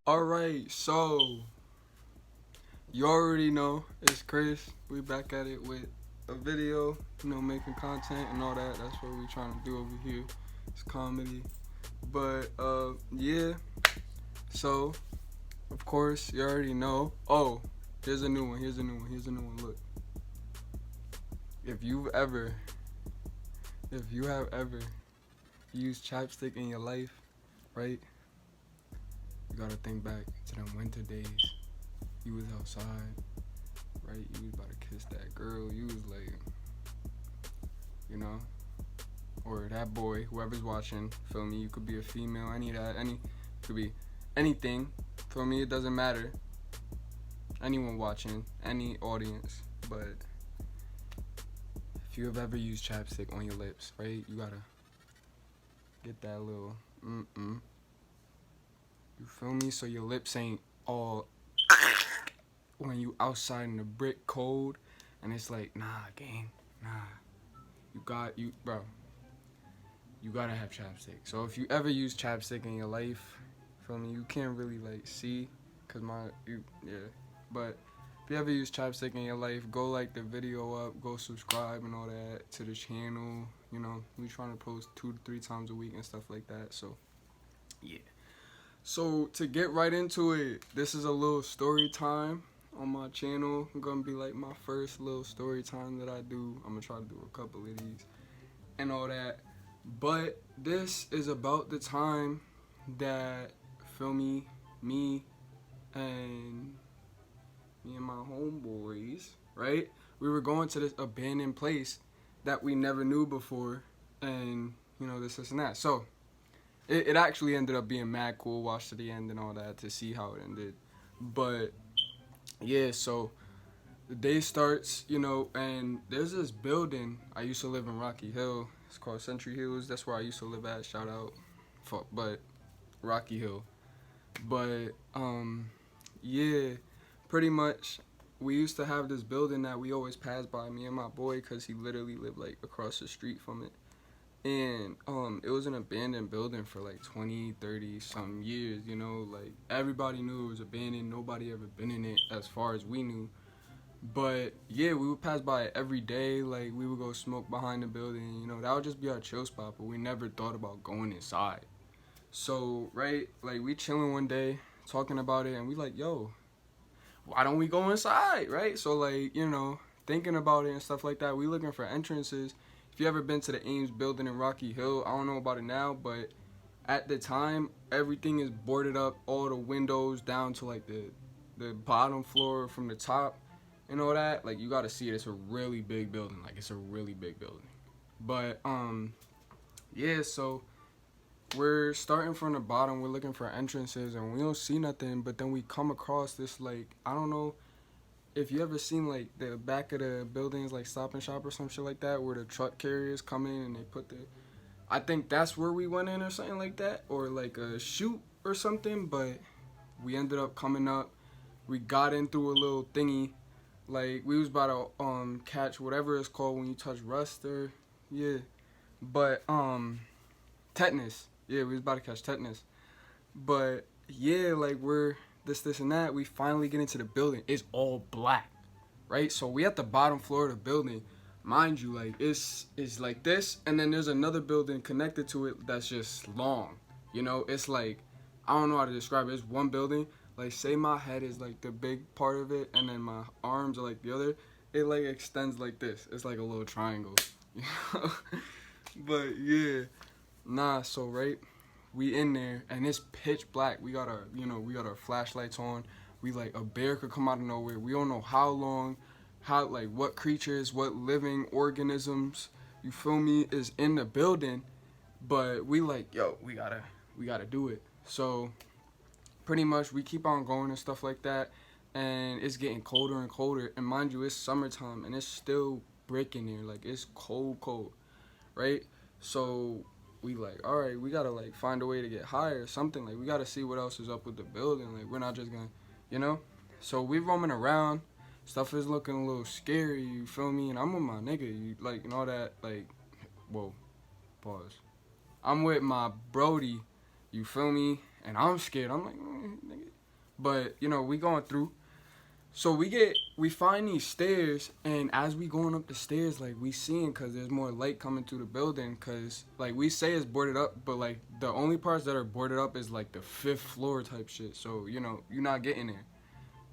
Alright, so you already know it's Chris. We back at it with a video, making content and all that. That's what we trying to do over here. It's comedy. But yeah. So of course you already know. Oh, here's a new one. Look. If you have ever used chapstick in your life, right? You gotta think back to them winter days. You was outside, right? You was about to kiss that girl. You was like, or that boy, whoever's watching, feel me? You could be a female, could be anything. Feel me? It doesn't matter. Anyone watching, any audience. But if you have ever used chapstick on your lips, right? You gotta get that little You feel me? So your lips ain't all when you outside in the brick cold and it's like, nah, gang, nah. Bro. You gotta have chapstick. So if you ever use chapstick in your life, feel me? You can't really like see, But if you ever use chapstick in your life, go like the video up, go subscribe and all that to the channel. We trying to post 2 to 3 times a week and stuff like that. So yeah. So to get right into it, this is a little story time on my channel. I'm gonna be like my first little story time that I do. I'm gonna try to do a couple of these and all that. But this is about the time that, feel me and my homeboys, right? We were going to this abandoned place that we never knew before, and this and that. So it actually ended up being mad cool. Watched to the end and all that to see how it ended. But yeah, so the day starts, and there's this building. I used to live in Rocky Hill. It's called Century Hills. That's where I used to live at. Shout out, but Rocky Hill. But yeah, pretty much. We used to have this building that we always passed by, me and my boy, because he literally lived like across the street from it. And it was an abandoned building for like 20, 30 some years, like everybody knew it was abandoned. Nobody ever been in it as far as we knew. But yeah, we would pass by it every day. Like we would go smoke behind the building, that would just be our chill spot, but we never thought about going inside. So right, like we chilling one day talking about it, and we like, yo, why don't we go inside, right? So like, thinking about it and stuff like that, we looking for entrances. If you ever been to the Ames building in Rocky Hill, I don't know about it now, but at the time, everything is boarded up, all the windows down to like the bottom floor from the top and all that. Like you gotta see it. It's a really big building. But yeah, so we're starting from the bottom. We're looking for entrances and we don't see nothing, but then we come across this, like, I don't know if you ever seen like the back of the buildings, like Stop and Shop or some shit like that, where the truck carriers come in and they put I think that's where we went in or something like that, or like a chute or something. But we ended up coming up. We got in through a little thingy, like we was about to catch whatever it's called when you touch rust, or but tetanus. Yeah, we was about to catch tetanus. But yeah, like we're this and that. We finally get into the building. It's all black, right? So we at the bottom floor of the building. Mind you, like it's like this, and then there's another building connected to it that's just long. It's like, I don't know how to describe it. It's one building. Like say my head is like the big part of it, and then my arms are like the other. It like extends like this. It's like a little triangle. But yeah, so right, we in there and it's pitch black. We got our flashlights on. We like, a bear could come out of nowhere. We don't know how long, like what creatures, what living organisms, you feel me, is in the building. But we like, yo, we gotta do it. So pretty much we keep on going and stuff like that, and it's getting colder and colder. And mind you, it's summertime and it's still breaking there. Like it's cold, right? So we like, all right, we gotta like find a way to get higher or something. Like we gotta see what else is up with the building. Like we're not just gonna, So we roaming around. Stuff is looking a little scary, you feel me? And I'm with my nigga, and all that, like, whoa, pause. I'm with my Brody, you feel me? And I'm scared. I'm like, nigga, But you know, we going through. So we find these stairs, and as we going up the stairs, like we seeing, cause there's more light coming through the building, cause like we say it's boarded up, but like the only parts that are boarded up is like the 5th floor type shit. So you know you're not getting there.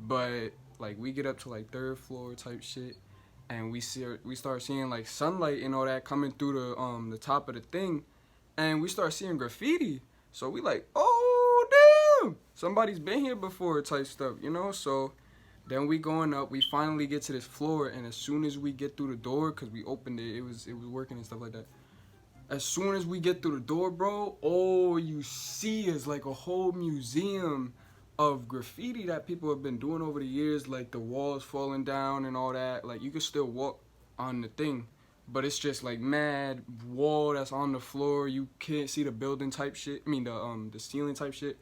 But like we get up to like 3rd floor type shit, and we start seeing like sunlight and all that coming through the top of the thing, and we start seeing graffiti. So we like, oh damn, somebody's been here before type stuff, you know. So then we going up, we finally get to this floor, and as soon as we get through the door, cause we opened it, it was working and stuff like that. As soon as we get through the door, bro, all you see is like a whole museum of graffiti that people have been doing over the years, like the walls falling down and all that. Like you can still walk on the thing, but it's just like mad wall that's on the floor. You can't see the building type shit. I mean the ceiling type shit.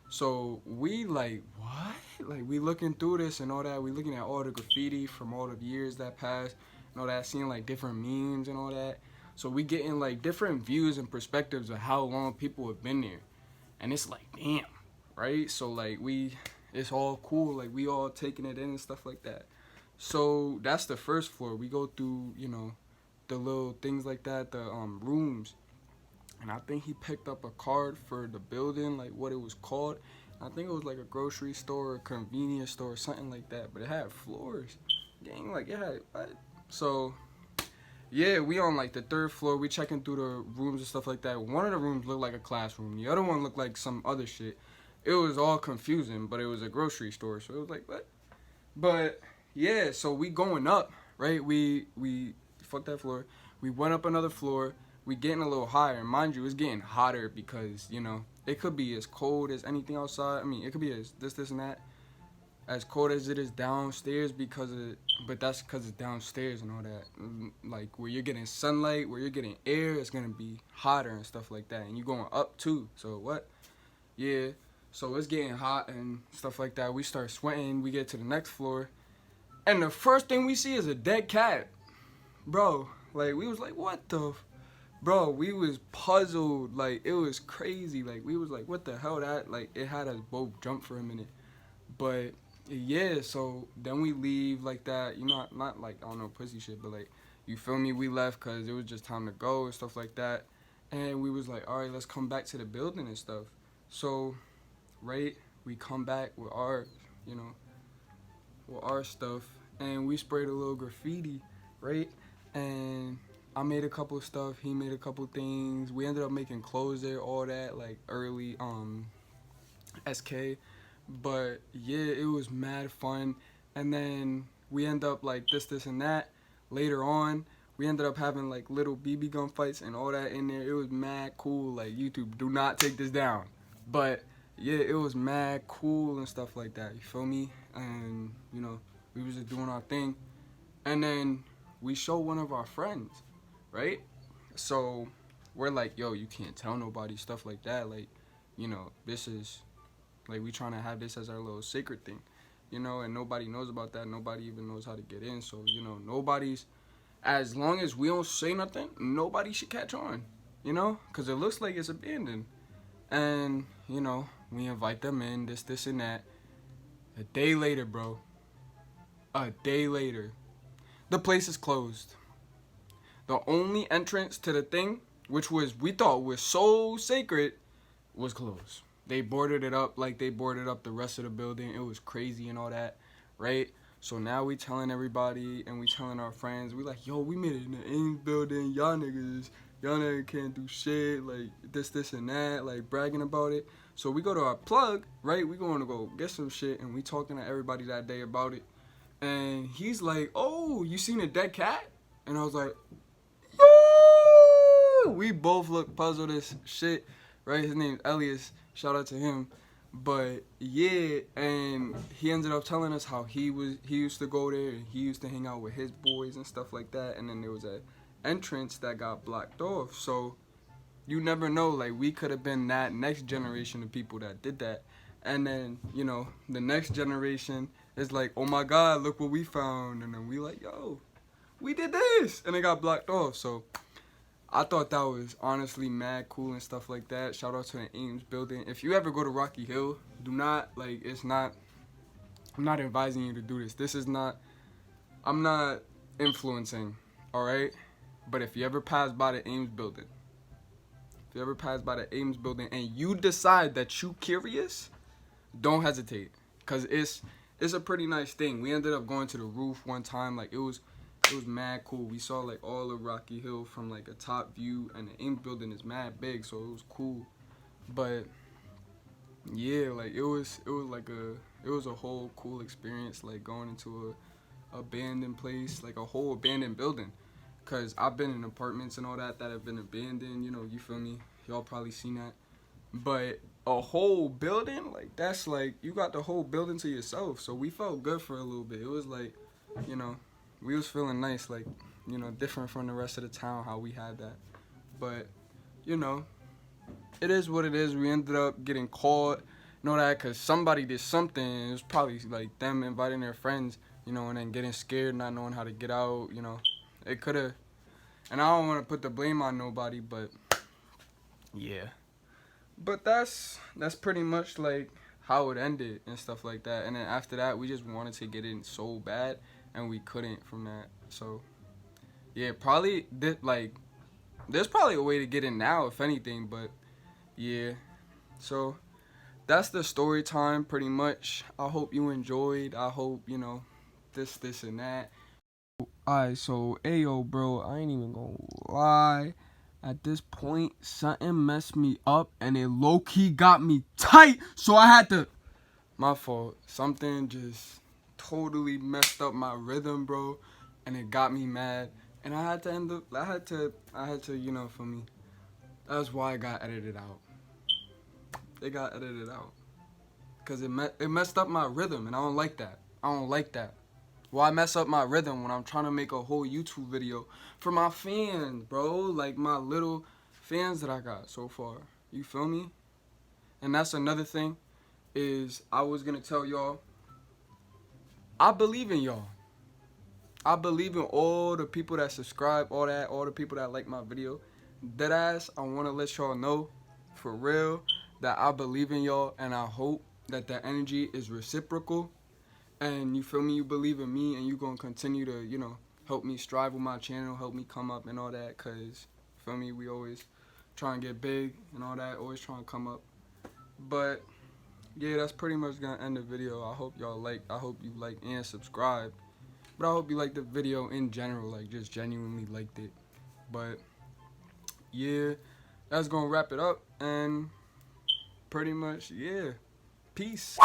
So we like, what? Like we looking through this and all that. We looking at all the graffiti from all the years that passed and all that, seeing like different memes and all that. So we getting like different views and perspectives of how long people have been there. And it's like, damn, right? So like it's all cool. Like we all taking it in and stuff like that. So that's the 1st floor. We go through, you know, the little things like that, the rooms. And I think he picked up a card for the building, like what it was called. I think it was like a grocery store or convenience store or something like that. But it had floors. Dang, like it had, what? So yeah, we on like the 3rd floor. We checking through the rooms and stuff like that. One of the rooms looked like a classroom. The other one looked like some other shit. It was all confusing, but it was a grocery store. So it was like, what? But yeah, so we going up, right? We fuck that floor. We went up another floor. We getting a little higher. And mind you, it's getting hotter because, you know, it could be as cold as anything outside. I mean, it could be as this and that. As cold as it is downstairs but that's because it's downstairs and all that. Like where you're getting sunlight, where you're getting air, it's gonna be hotter and stuff like that. And you're going up too. So what? Yeah. So it's getting hot and stuff like that. We start sweating. We get to the next floor, and the first thing we see is a dead cat, bro. Like we was like, what the? Bro, we was puzzled. Like it was crazy. Like we was like, what the hell? That like it had us both jump for a minute, but. Yeah, so then we leave like that, you know, not like, I don't know, pussy shit, but like, you feel me, we left because it was just time to go and stuff like that, and we was like, all right, let's come back to the building and stuff. So, right, we come back with our, you know, with our stuff, and we sprayed a little graffiti, right, and I made a couple stuff, he made a couple things, we ended up making clothes there, all that, like, early, SK. But yeah, it was mad fun. And then we end up like this and that. Later on, we ended up having like little BB gun fights and all that in there. It was mad cool. Like YouTube, do not take this down. But yeah, it was mad cool and stuff like that. You feel me? And you know, we was just doing our thing. And then we show one of our friends, right? So we're like, yo, you can't tell nobody stuff like that. Like, you know, this is. Like, we trying to have this as our little secret thing, you know, and nobody knows about that. Nobody even knows how to get in. So, you know, as long as we don't say nothing, nobody should catch on, you know, because it looks like it's abandoned. And, you know, we invite them in, this and that. A day later, bro, the place is closed. The only entrance to the thing, which we thought was so sacred, was closed. They boarded it up like they boarded up the rest of the building. It was crazy and all that, right? So now we telling everybody and we telling our friends. We like, yo, we made it in the Ames building. Y'all niggas can't do shit. Like this and that. Like bragging about it. So we go to our plug, right? We going to go get some shit and we talking to everybody that day about it. And he's like, oh, you seen a dead cat? And I was like, yo! We both look puzzled as shit, right? His name's Elias. Shout out to him. But yeah, and he ended up telling us how he used to go there and he used to hang out with his boys and stuff like that. And then there was a entrance that got blocked off. So you never know, like we could have been that next generation of people that did that. And then, you know, the next generation is like, oh my God, look what we found. And then we like, yo, we did this. And it got blocked off. So I thought that was honestly mad cool and stuff like that. Shout out to the Ames building. If you ever go to Rocky Hill, do not, like, it's not, I'm not advising you to do this. This is not, I'm not influencing, all right? But if you ever pass by the Ames building, if you ever pass by the Ames building and you decide that you curious, don't hesitate, cause it's a pretty nice thing. We ended up going to the roof one time. Like, it was mad cool. We saw like all of Rocky Hill from like a top view, and the Ames building is mad big, so it was cool. But yeah, like it was a whole cool experience, like going into a abandoned place, like a whole abandoned building. Cause I've been in apartments and all that have been abandoned, you know, you feel me? Y'all probably seen that. But a whole building, like that's like you got the whole building to yourself. So we felt good for a little bit. It was like, you know, we was feeling nice, like, you know, different from the rest of the town how we had that. But, you know, it is what it is. We ended up getting caught, you know that, because somebody did something. It was probably like them inviting their friends, you know, and then getting scared, not knowing how to get out, you know. It could have, and I don't want to put the blame on nobody, but yeah. But that's pretty much like how it ended and stuff like that. And then after that, we just wanted to get in so bad, and we couldn't from that. So yeah, probably like there's probably a way to get in now, if anything. But yeah, so that's the story time pretty much. I hope you enjoyed. I hope, you know, this and that. Alright, so ayo, bro, I ain't even gonna lie. At this point, something messed me up, and it low-key got me tight, so I had to... My fault. Something just totally messed up my rhythm, bro, and it got me mad, and I had to end up... I had to, you know, for me. That's why it got edited out. It got edited out. Because it messed up my rhythm, and I don't like that. I don't like that. Why mess up my rhythm when I'm trying to make a whole YouTube video for my fans, bro? Like, my little fans that I got so far. You feel me? And that's another thing, is I was going to tell y'all, I believe in y'all. I believe in all the people that subscribe, all the people that like my video. Deadass, I want to let y'all know, for real, that I believe in y'all, and I hope that that energy is reciprocal. And you feel me, you believe in me, and you gonna continue to, you know, help me strive with my channel, help me come up and all that, cause, feel me, we always try and get big and all that, always trying to come up. But yeah, that's pretty much gonna end the video. I hope you like and subscribe. But I hope you like the video in general, like just genuinely liked it. But yeah, that's gonna wrap it up, and pretty much, yeah, peace.